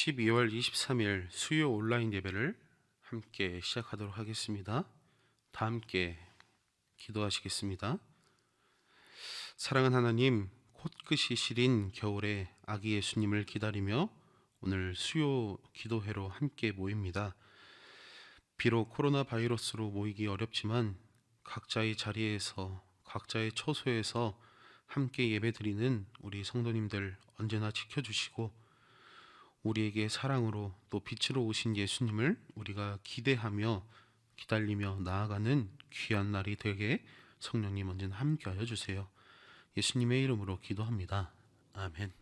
12월 23일 수요 온라인 예배를 함께 시작하도록 하겠습니다. 다 함께 기도하시겠습니다. 사랑하는 하나님, 코끝이 시린 겨울에 아기 예수님을 기다리며 오늘 수요 기도회로 함께 모입니다. 비록 코로나 바이러스로 모이기 어렵지만 각자의 자리에서 각자의 처소에서 함께 예배드리는 우리 성도님들 언제나 지켜주시고 우리에게 사랑으로 또 빛으로 오신 예수님을 우리가 기대하며 기다리며 나아가는 귀한 날이 되게 성령님 언제나 함께하여 주세요. 예수님의 이름으로 기도합니다. 아멘.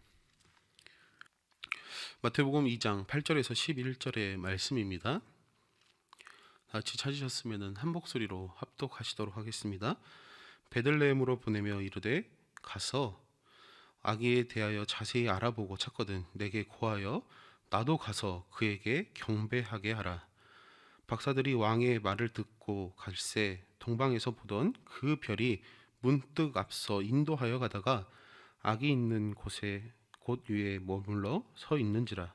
마태복음 2장 8절에서 11절의 말씀입니다. 같이 찾으셨으면 한 목소리로 합독하시도록 하겠습니다. 베들레헴으로 보내며 이르되 가서 아기에 대하여 자세히 알아보고 찾거든 내게 고하여 나도 가서 그에게 경배하게 하라. 박사들이 왕의 말을 듣고 갈새 동방에서 보던 그 별이 문득 앞서 인도하여 가다가 아기 있는 곳에 곳 위에 머물러 서 있는지라.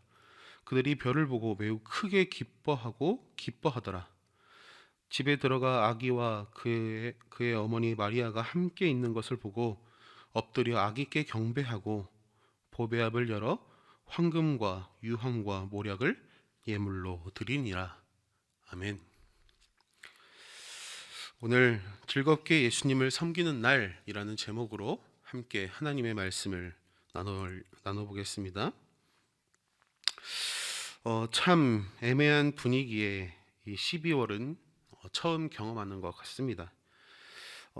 그들이 별을 보고 매우 크게 기뻐하더라. 집에 들어가 아기와 그의 어머니 마리아가 함께 있는 것을 보고 엎드려 아기께 경배하고 보배압을 열어 황금과 유황과 모략을 예물로 드리니라. 아멘. 오늘 즐겁게 예수님을 섬기는 날이라는 제목으로 함께 하나님의 말씀을 나눠보겠습니다. 참 애매한 분위기에 이 12월은 처음 경험하는 것 같습니다.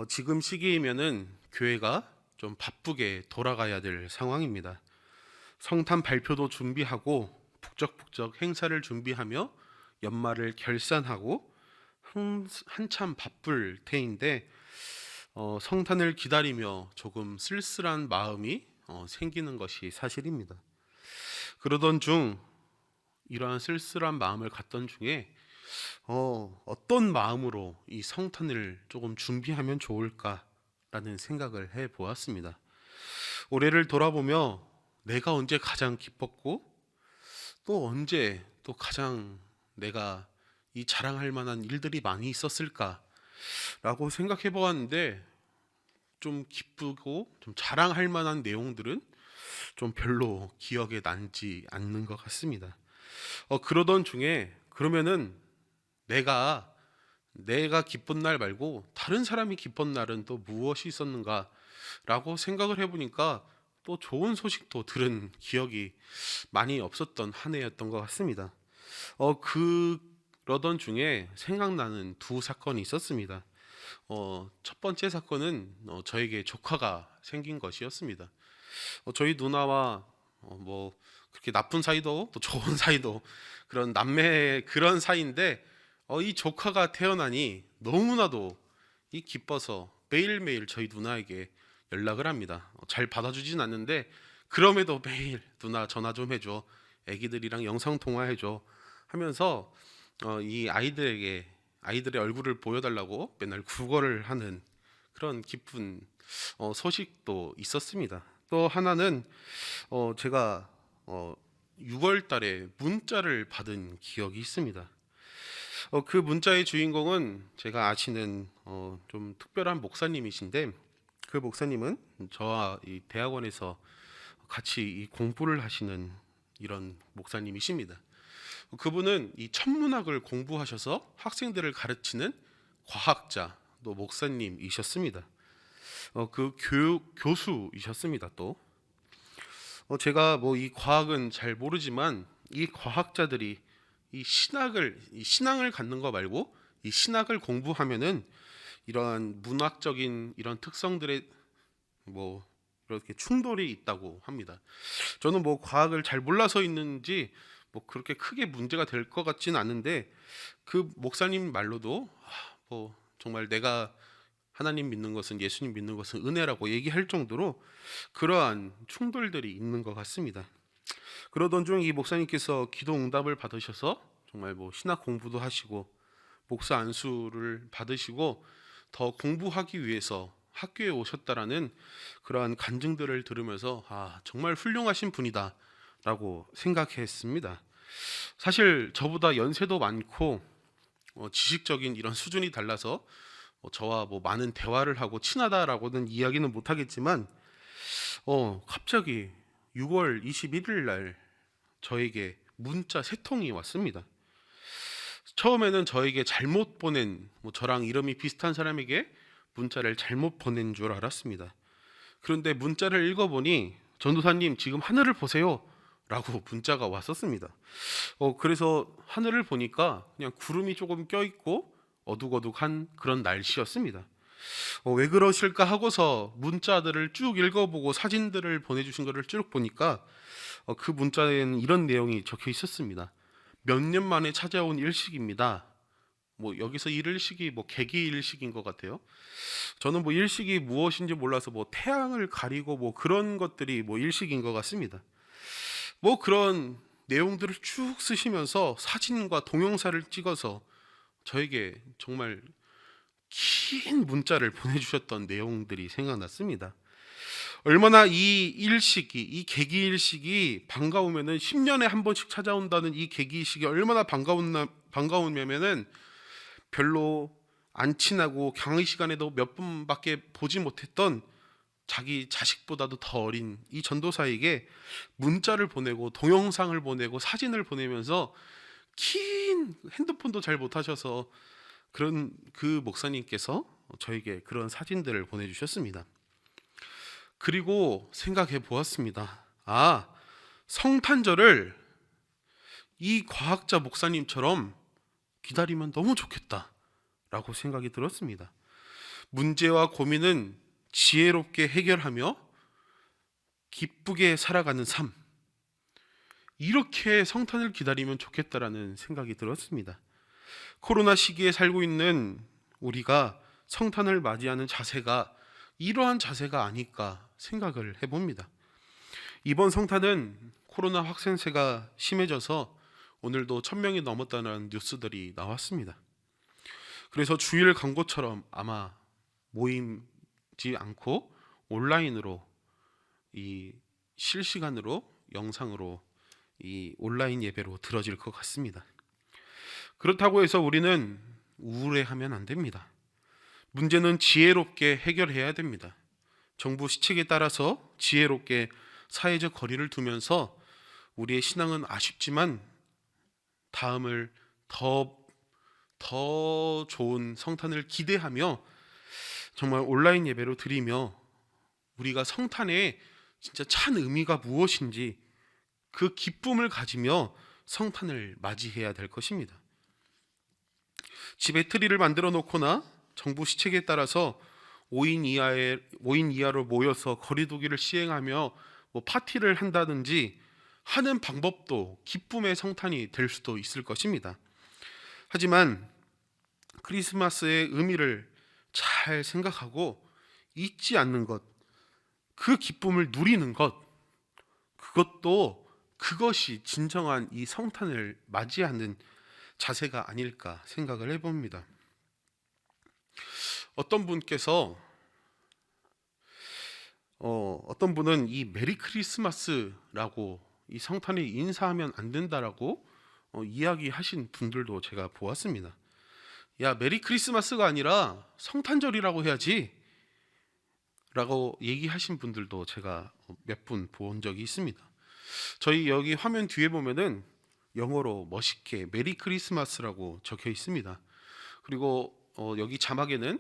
지금 시기이면은 교회가 좀 바쁘게 돌아가야 될 상황입니다. 성탄 발표도 준비하고 북적북적 행사를 준비하며 연말을 결산하고 한참 바쁠 테인데 성탄을 기다리며 조금 쓸쓸한 마음이 생기는 것이 사실입니다. 그러던 중 이러한 쓸쓸한 마음을 갖던 중에 어떤 마음으로 이 성탄을 조금 준비하면 좋을까라는 생각을 해 보았습니다. 올해를 돌아보며 내가 언제 가장 기뻤고 또 언제 또 가장 내가 이 자랑할 만한 일들이 많이 있었을까라고 생각해 보았는데 좀 기쁘고 좀 자랑할 만한 내용들은 좀 별로 기억에 남지 않는 것 같습니다. 그러던 중에 그러면은 내가 기쁜 날 말고 다른 사람이 기쁜 날은 또 무엇이 있었는가라고 생각을 해보니까 또 좋은 소식도 들은 기억이 많이 없었던 한 해였던 것 같습니다. 그러던 중에 생각나는 두 사건이 있었습니다. 첫 번째 사건은 저에게 조카가 생긴 것이었습니다. 저희 누나와 뭐 그렇게 나쁜 사이도 또 좋은 사이도 그런 남매의 그런 사이인데 이 조카가 태어나니 너무나도 기뻐서 매일매일 저희 누나에게 연락을 합니다. 잘 받아주진 않는데 그럼에도 매일 누나 전화 좀 해줘, 애기들이랑 영상 통화해줘 하면서 이 아이들의 얼굴을 보여달라고 맨날 구걸을 하는 그런 기쁜 소식도 있었습니다. 또 하나는 제가 6월 달에 문자를 받은 기억이 있습니다. 그 문자의 주인공은 제가 아시는 좀 특별한 목사님이신데 그 목사님은 저와 이 대학원에서 같이 이 공부를 하시는 이런 목사님이십니다. 그분은 이 천문학을 공부하셔서 학생들을 가르치는 과학자 또 목사님이셨습니다. 그 교수이셨습니다. 또 제가 뭐 이 과학은 잘 모르지만 이 과학자들이 이 신앙을 갖는 거 말고 이 신학을 공부하면은 이러한 문학적인 이런 특성들의 뭐 이렇게 충돌이 있다고 합니다. 저는 뭐 과학을 잘 몰라서 있는지 뭐 그렇게 크게 문제가 될 것 같지는 않은데 그 목사님 말로도 뭐 정말 내가 하나님 믿는 것은 예수님 믿는 것은 은혜라고 얘기할 정도로 그러한 충돌들이 있는 것 같습니다. 그러던 중 이 목사님께서 기도 응답을 받으셔서 정말 뭐 신학 공부도 하시고 목사 안수를 받으시고 더 공부하기 위해서 학교에 오셨다라는 그러한 간증들을 들으면서 정말 훌륭하신 분이다 라고 생각했습니다. 사실 저보다 연세도 많고 지식적인 이런 수준이 달라서 저와 뭐 많은 대화를 하고 친하다라고는 이야기는 못하겠지만 갑자기 6월 21일 날 저에게 문자 세 통이 왔습니다. 처음에는 저에게 잘못 보낸, 저랑 이름이 비슷한 사람에게 문자를 잘못 보낸 줄 알았습니다. 그런데 문자를 읽어보니 전도사님 지금 하늘을 보세요 라고 문자가 왔었습니다. 그래서 하늘을 보니까 그냥 구름이 조금 껴있고 어둑어둑한 그런 날씨였습니다. 왜 그러실까 하고서 문자들을 쭉 읽어보고 사진들을 보내주신 것을 쭉 보니까 그 문자에는 이런 내용이 적혀 있었습니다. 몇 년 만에 찾아온 일식입니다. 여기서 일식이 개기 일식인 것 같아요. 저는 일식이 무엇인지 몰라서 태양을 가리고 그런 것들이 일식인 것 같습니다. 그런 내용들을 쭉 쓰시면서 사진과 동영상을 찍어서 저에게 정말 긴 문자를 보내주셨던 내용들이 생각났습니다. 얼마나 이 일식이, 이 개기일식이 반가우면은 10년에 한 번씩 찾아온다는 이 개기일식이 얼마나 반가우냐면은 별로 안 친하고 강의 시간에도 몇 분밖에 보지 못했던 자기 자식보다도 더 어린 이 전도사에게 문자를 보내고 동영상을 보내고 사진을 보내면서 긴 핸드폰도 잘 못하셔서 그런 그 목사님께서 저에게 그런 사진들을 보내주셨습니다. 그리고 생각해 보았습니다. 성탄절을 이 과학자 목사님처럼 기다리면 너무 좋겠다 라고 생각이 들었습니다. 문제와 고민은 지혜롭게 해결하며 기쁘게 살아가는 삶, 이렇게 성탄을 기다리면 좋겠다라는 생각이 들었습니다. 코로나 시기에 살고 있는 우리가 성탄을 맞이하는 자세가 이러한 자세가 아닐까 생각을 해봅니다. 이번 성탄은 코로나 확산세가 심해져서 오늘도 1000명이 넘었다는 뉴스들이 나왔습니다. 그래서 주일 광고처럼 아마 모임지 않고 온라인으로 이 실시간으로 영상으로 이 온라인 예배로 들어질 것 같습니다. 그렇다고 해서 우리는 우울해하면 안 됩니다. 문제는 지혜롭게 해결해야 됩니다. 정부 시책에 따라서 지혜롭게 사회적 거리를 두면서 우리의 신앙은 아쉽지만 다음을 더 좋은 성탄을 기대하며 정말 온라인 예배로 드리며 우리가 성탄에 진짜 찬 의미가 무엇인지 그 기쁨을 가지며 성탄을 맞이해야 될 것입니다. 집에 트리를 만들어 놓거나 정부 시책에 따라서 5인 이하로 모여서 거리두기를 시행하며 파티를 한다든지 하는 방법도 기쁨의 성탄이 될 수도 있을 것입니다. 하지만 크리스마스의 의미를 잘 생각하고 잊지 않는 것, 그 기쁨을 누리는 것, 그것이 진정한 이 성탄을 맞이하는 자세가 아닐까 생각을 해봅니다. 어떤 분은 이 메리 크리스마스라고 이 성탄에 인사하면 안 된다라고 이야기하신 분들도 제가 보았습니다. 야, 메리 크리스마스가 아니라 성탄절이라고 해야지 라고 얘기하신 분들도 제가 몇 분 본 적이 있습니다. 저희 여기 화면 뒤에 보면은 영어로 멋있게 메리 크리스마스라고 적혀 있습니다. 그리고 여기 자막에는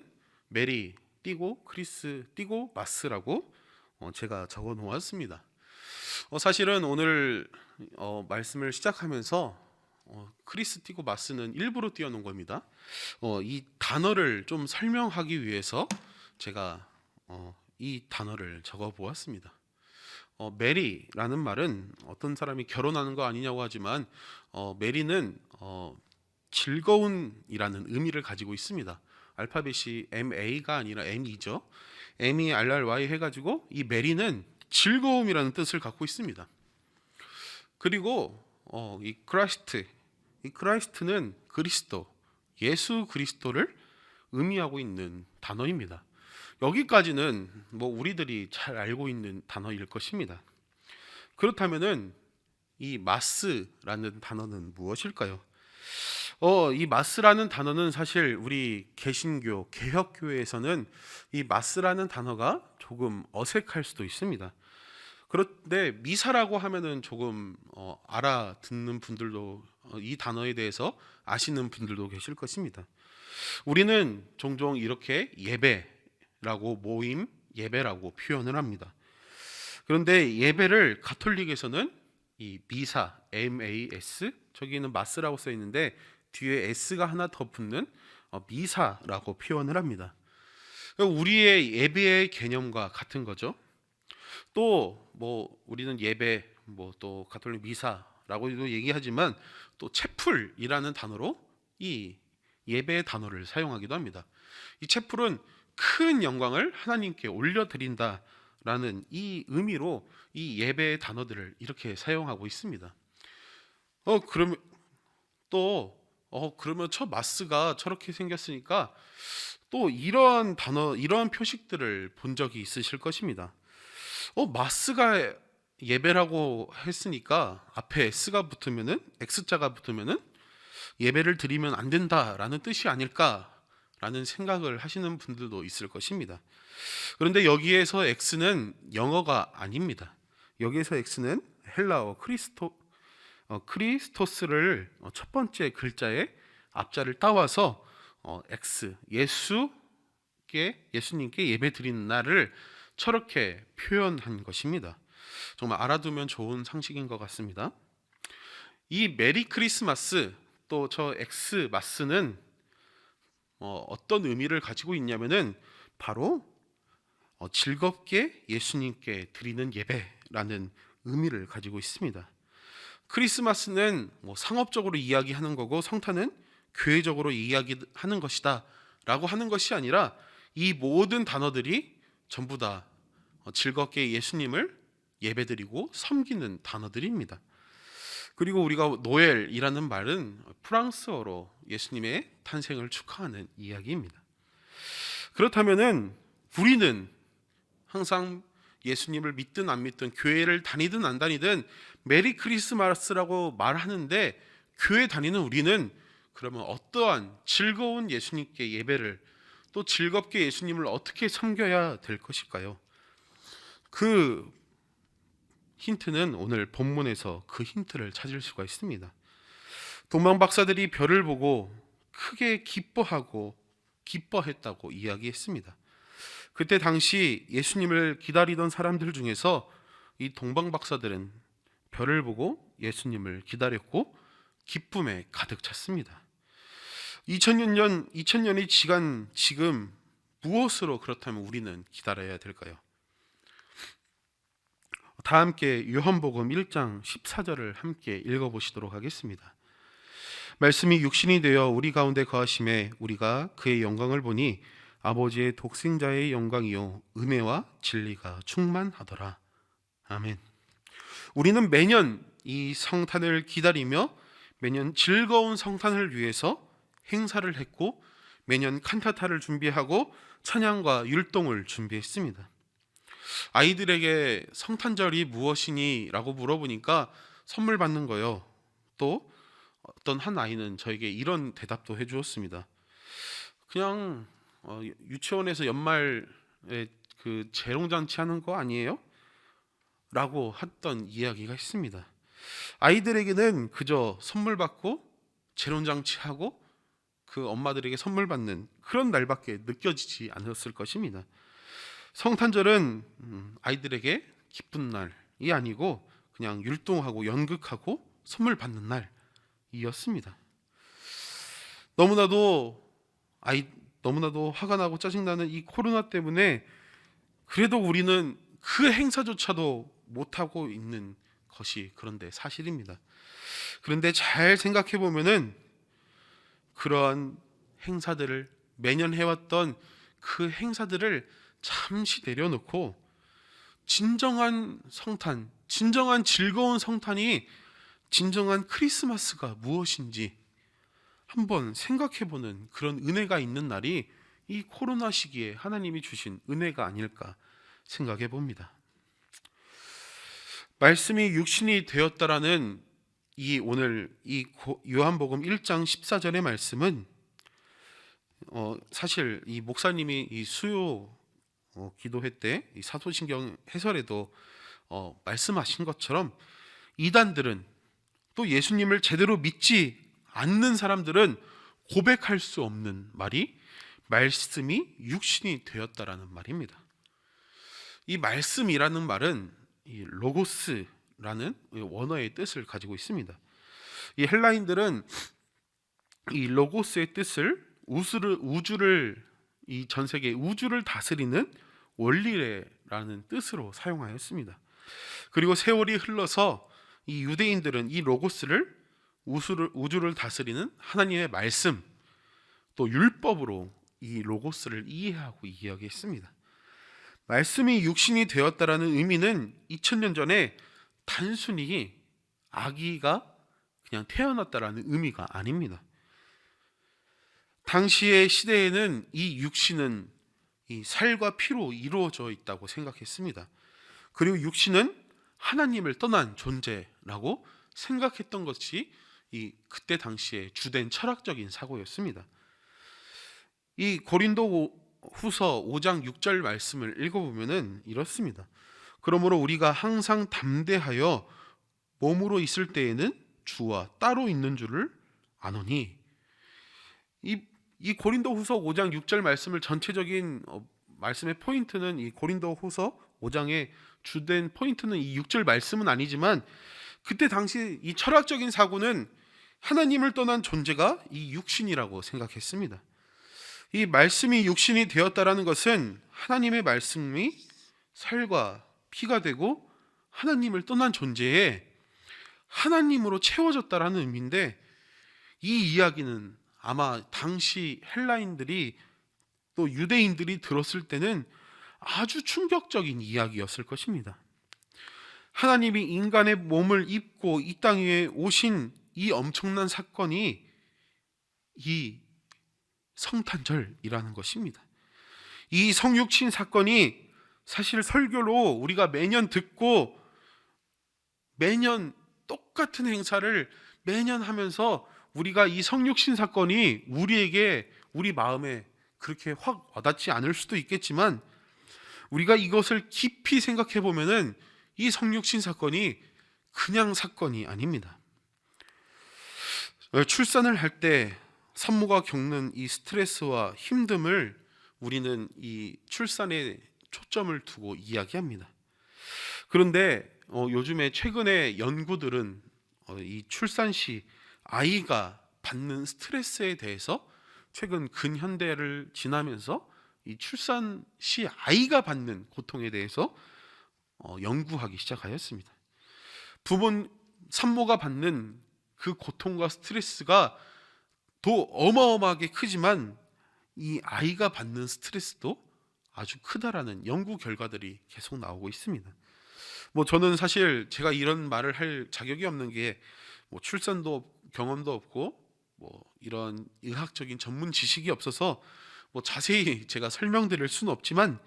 메리 띄고 크리스 띄고 마스라고 제가 적어 놓았습니다. 사실은 오늘 말씀을 시작하면서 크리스 띄고 마스는 일부러 띄워놓은 겁니다. 이 단어를 좀 설명하기 위해서 제가 이 단어를 적어 보았습니다. 메리라는 말은 어떤 사람이 결혼하는 거 아니냐고 하지만 메리는 즐거운이라는 의미를 가지고 있습니다. 알파벳이 MA가 아니라 M이죠. MERRY 해가지고 이 메리는 즐거움이라는 뜻을 갖고 있습니다. 그리고 이 크라이스트는 그리스도, 예수 그리스도를 의미하고 있는 단어입니다. 여기까지는 우리들이 잘 알고 있는 단어일 것입니다. 그렇다면은 이 마스라는 단어는 무엇일까요? 이 마스라는 단어는 사실 우리 개신교, 개혁교회에서는 이 마스라는 단어가 조금 어색할 수도 있습니다. 그런데 미사라고 하면은 조금 알아듣는 분들도 이 단어에 대해서 아시는 분들도 계실 것입니다. 우리는 종종 이렇게 예배라고 모임, 예배라고 표현을 합니다. 그런데 예배를 가톨릭에서는 이 미사, MAS, 저기는 마스라고 써 있는데 뒤에 S가 하나 더 붙는 미사라고 표현을 합니다. 우리의 예배의 개념과 같은 거죠. 또 뭐 우리는 예배, 뭐 또 가톨릭 미사라고도 얘기하지만 또 채플이라는 단어로 이 예배의 단어를 사용하기도 합니다. 이 채플은 큰 영광을 하나님께 올려드린다라는 이 의미로 이 예배의 단어들을 이렇게 사용하고 있습니다. 그러면 또 그러면 저 마스가 저렇게 생겼으니까 또 이러한 단어, 이러한 표식들을 본 적이 있으실 것입니다. 마스가 예배라고 했으니까 앞에 S가 붙으면은 X자가 붙으면은 예배를 드리면 안 된다라는 뜻이 아닐까라는 생각을 하시는 분들도 있을 것입니다. 그런데 여기에서 X는 영어가 아닙니다. 여기에서 X는 헬라어 크리스토스를 첫 번째 글자의 앞자를 따와서 X, 예수님께 예배 드리는 날을 저렇게 표현한 것입니다. 정말 알아두면 좋은 상식인 것 같습니다. 이 메리 크리스마스 또 저 엑스 마스는 어떤 의미를 가지고 있냐면은 바로 즐겁게 예수님께 드리는 예배라는 의미를 가지고 있습니다. 크리스마스는 뭐 상업적으로 이야기하는 거고 성탄은 교회적으로 이야기하는 것이다 라고 하는 것이 아니라 이 모든 단어들이 전부 다 즐겁게 예수님을 예배드리고 섬기는 단어들입니다. 그리고 우리가 노엘이라는 말은 프랑스어로 예수님의 탄생을 축하하는 이야기입니다. 그렇다면은 우리는 항상 예수님을 믿든 안 믿든 교회를 다니든 안 다니든 메리 크리스마스라고 말하는데 교회 다니는 우리는 그러면 어떠한 즐거운 예수님께 예배를 또 즐겁게 예수님을 어떻게 섬겨야 될 것일까요? 그 힌트는 오늘 본문에서 그 힌트를 찾을 수가 있습니다. 동방 박사들이 별을 보고 크게 기뻐했다고 이야기했습니다. 그때 당시 예수님을 기다리던 사람들 중에서 이 동방 박사들은 별을 보고 예수님을 기다렸고 기쁨에 가득 찼습니다. 2000년이 지간 지금 무엇으로 그렇다면 우리는 기다려야 될까요? 다 함께 요한복음 1장 14절을 함께 읽어보시도록 하겠습니다. 말씀이 육신이 되어 우리 가운데 거하심에 우리가 그의 영광을 보니 아버지의 독생자의 영광이요 은혜와 진리가 충만하더라. 아멘. 우리는 매년 이 성탄을 기다리며 매년 즐거운 성탄을 위해서 행사를 했고 매년 칸타타를 준비하고 찬양과 율동을 준비했습니다. 아이들에게 성탄절이 무엇이니? 라고 물어보니까 선물 받는 거요. 또 어떤 한 아이는 저에게 이런 대답도 해주었습니다. 그냥 유치원에서 연말에 그 재롱잔치 하는 거 아니에요? 라고 했던 이야기가 있습니다. 아이들에게는 그저 선물 받고 재롱잔치하고 그 엄마들에게 선물 받는 그런 날밖에 느껴지지 않았을 것입니다. 성탄절은 아이들에게 기쁜 날이 아니고 그냥 율동하고 연극하고 선물 받는 날이었습니다. 너무나도 화가 나고 짜증나는 이 코로나 때문에 그래도 우리는 그 행사조차도 못하고 있는 것이 그런데 사실입니다. 그런데 잘 생각해 보면은 그러한 행사들을 매년 해왔던 그 행사들을 잠시 내려놓고 진정한 성탄, 진정한 즐거운 성탄이 진정한 크리스마스가 무엇인지 한번 생각해보는 그런 은혜가 있는 날이 이 코로나 시기에 하나님이 주신 은혜가 아닐까 생각해 봅니다. 말씀이 육신이 되었다라는 오늘 요한복음 1장 14절의 말씀은 사실 이 목사님이 이 수요 기도회 때 이 사도신경 해설에도 말씀하신 것처럼, 이단들은, 또 예수님을 제대로 믿지 않는 사람들은 고백할 수 없는 말이 말씀이 육신이 되었다라는 말입니다. 이 말씀이라는 말은 이 로고스라는 원어의 뜻을 가지고 있습니다. 이 헬라인들은 이 로고스의 뜻을 우주를 이 전 세계 우주를 다스리는 원리라는 뜻으로 사용하였습니다. 그리고 세월이 흘러서 이 유대인들은 이 로고스를 우주를 다스리는 하나님의 말씀, 또 율법으로 이 로고스를 이해하고 이야기했습니다. 말씀이 육신이 되었다라는 의미는 2000년 전에 단순히 아기가 그냥 태어났다라는 의미가 아닙니다. 당시의 시대에는 이 육신은 이 살과 피로 이루어져 있다고 생각했습니다. 그리고 육신은 하나님을 떠난 존재라고 생각했던 것이 그때 당시에 주된 철학적인 사고였습니다. 이 고린도 후서 5장 6절 말씀을 읽어보면 이렇습니다. 그러므로 우리가 항상 담대하여 몸으로 있을 때에는 주와 따로 있는 줄을 아노니. 이 고린도 후서 5장 6절 말씀을 전체적인 말씀의 포인트는, 이 고린도 후서 5장의 주된 포인트는 이 6절 말씀은 아니지만, 그때 당시 이 철학적인 사고는 하나님을 떠난 존재가 이 육신이라고 생각했습니다. 이 말씀이 육신이 되었다라는 것은 하나님의 말씀이 살과 피가 되고 하나님을 떠난 존재에 하나님으로 채워졌다라는 의미인데, 이 이야기는 아마 당시 헬라인들이 또 유대인들이 들었을 때는 아주 충격적인 이야기였을 것입니다. 하나님이 인간의 몸을 입고 이 땅 위에 오신 이 엄청난 사건이 이 성탄절이라는 것입니다. 이 성육신 사건이 사실 설교로 우리가 매년 듣고 매년 똑같은 행사를 매년 하면서 우리가 이 성육신 사건이 우리 마음에 그렇게 확 와닿지 않을 수도 있겠지만, 우리가 이것을 깊이 생각해 보면은 이 성육신 사건이 그냥 사건이 아닙니다. 출산을 할 때 산모가 겪는 이 스트레스와 힘듦을 우리는 이 출산에 초점을 두고 이야기합니다. 그런데 요즘에 최근에 연구들은 이 출산 시 아이가 받는 스트레스에 대해서 최근 근현대를 지나면서 이 출산 시 아이가 받는 고통에 대해서 연구하기 시작하였습니다. 산모가 받는 그 고통과 스트레스가 더 어마어마하게 크지만 이 아이가 받는 스트레스도 아주 크다라는 연구 결과들이 계속 나오고 있습니다. 저는 사실 제가 이런 말을 할 자격이 없는 게 출산도 경험도 없고 이런 의학적인 전문 지식이 없어서 자세히 제가 설명드릴 수는 없지만,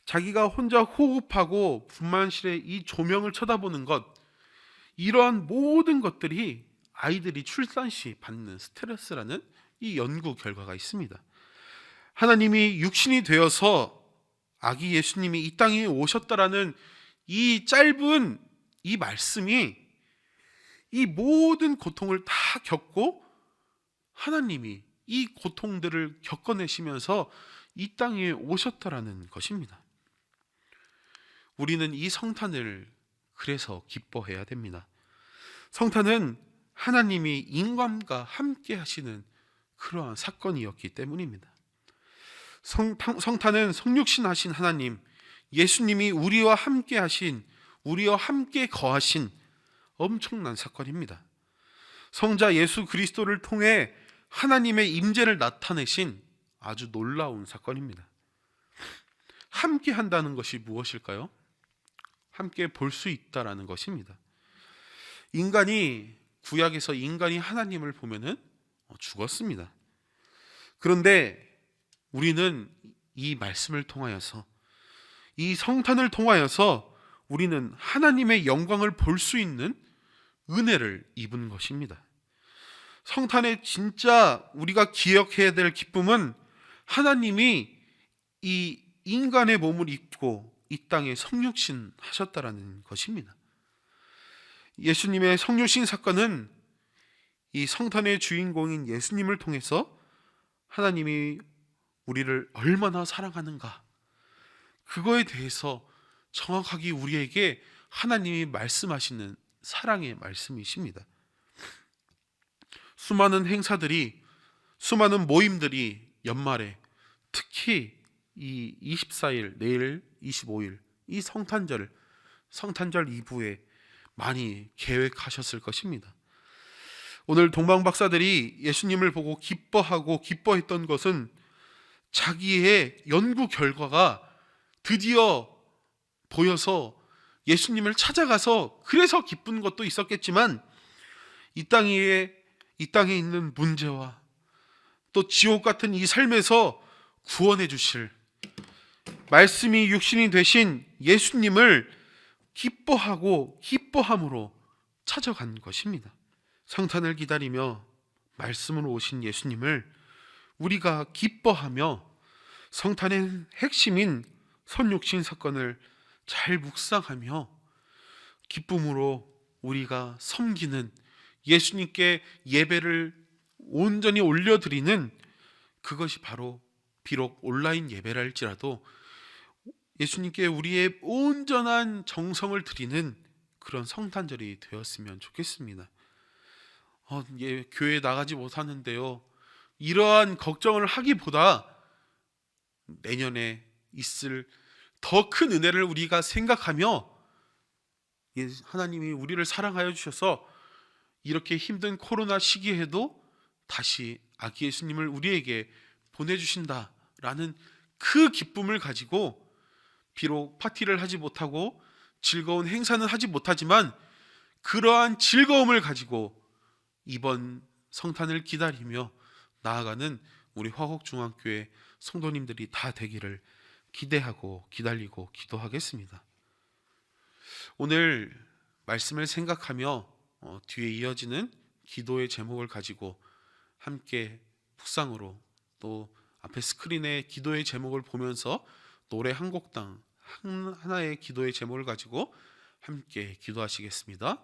자기가 혼자 호흡하고 분만실의 이 조명을 쳐다보는 것, 이러한 모든 것들이 아이들이 출산 시 받는 스트레스라는 이 연구 결과가 있습니다. 하나님이 육신이 되어서 아기 예수님이 이 땅에 오셨다라는 이 짧은 이 말씀이 이 모든 고통을 다 겪고 하나님이 이 고통들을 겪어내시면서 이 땅에 오셨다라는 것입니다. 우리는 이 성탄을 그래서 기뻐해야 됩니다. 성탄은 하나님이 인간과 함께 하시는 그러한 사건이었기 때문입니다. 성탄은 성육신 하신 하나님, 예수님이 우리와 함께 하신, 우리와 함께 거하신 엄청난 사건입니다. 성자 예수 그리스도를 통해 하나님의 임재를 나타내신 아주 놀라운 사건입니다. 함께 한다는 것이 무엇일까요? 함께 볼 수 있다라는 것입니다. 구약에서 인간이 하나님을 보면은 죽었습니다. 그런데 우리는 이 말씀을 통하여서, 이 성탄을 통하여서 우리는 하나님의 영광을 볼 수 있는 은혜를 입은 것입니다. 성탄에 진짜 우리가 기억해야 될 기쁨은 하나님이 이 인간의 몸을 입고 이 땅에 성육신 하셨다라는 것입니다. 예수님의 성육신 사건은 이 성탄의 주인공인 예수님을 통해서 하나님이 우리를 얼마나 사랑하는가, 그거에 대해서 정확하게 우리에게 하나님이 말씀하시는 사랑의 말씀이십니다. 수많은 행사들이, 수많은 모임들이 연말에, 특히 이 24일, 내일 25일 이 성탄절 이브에 많이 계획하셨을 것입니다. 오늘 동방 박사들이 예수님을 보고 기뻐하고 기뻐했던 것은 자기의 연구 결과가 드디어 보여서 예수님을 찾아가서 그래서 기쁜 것도 있었겠지만, 이 땅에 있는 문제와 또 지옥 같은 이 삶에서 구원해 주실 말씀이 육신이 되신 예수님을 기뻐하고 기뻐함으로 찾아간 것입니다. 성탄을 기다리며 말씀으로 오신 예수님을 우리가 기뻐하며 성탄의 핵심인 선육신 사건을 잘 묵상하며 기쁨으로 우리가 섬기는, 예수님께 예배를 온전히 올려드리는, 그것이 바로 비록 온라인 예배라 할지라도 예수님께 우리의 온전한 정성을 드리는 그런 성탄절이 되었으면 좋겠습니다. 교회에 나가지 못하는데요, 이러한 걱정을 하기보다 내년에 있을 더 큰 은혜를 우리가 생각하며 하나님이 우리를 사랑하여 주셔서 이렇게 힘든 코로나 시기에도 다시 아기 예수님을 우리에게 보내주신다라는 그 기쁨을 가지고, 비록 파티를 하지 못하고 즐거운 행사는 하지 못하지만 그러한 즐거움을 가지고 이번 성탄을 기다리며 나아가는 우리 화곡중앙교회 성도님들이 다 되기를 기대하고 기다리고 기도하겠습니다. 오늘 말씀을 생각하며 뒤에 이어지는 기도의 제목을 가지고 함께 묵상으로, 또 앞에 스크린에 기도의 제목을 보면서 노래 한 곡당 하나의 기도의 제목을 가지고 함께 기도하시겠습니다.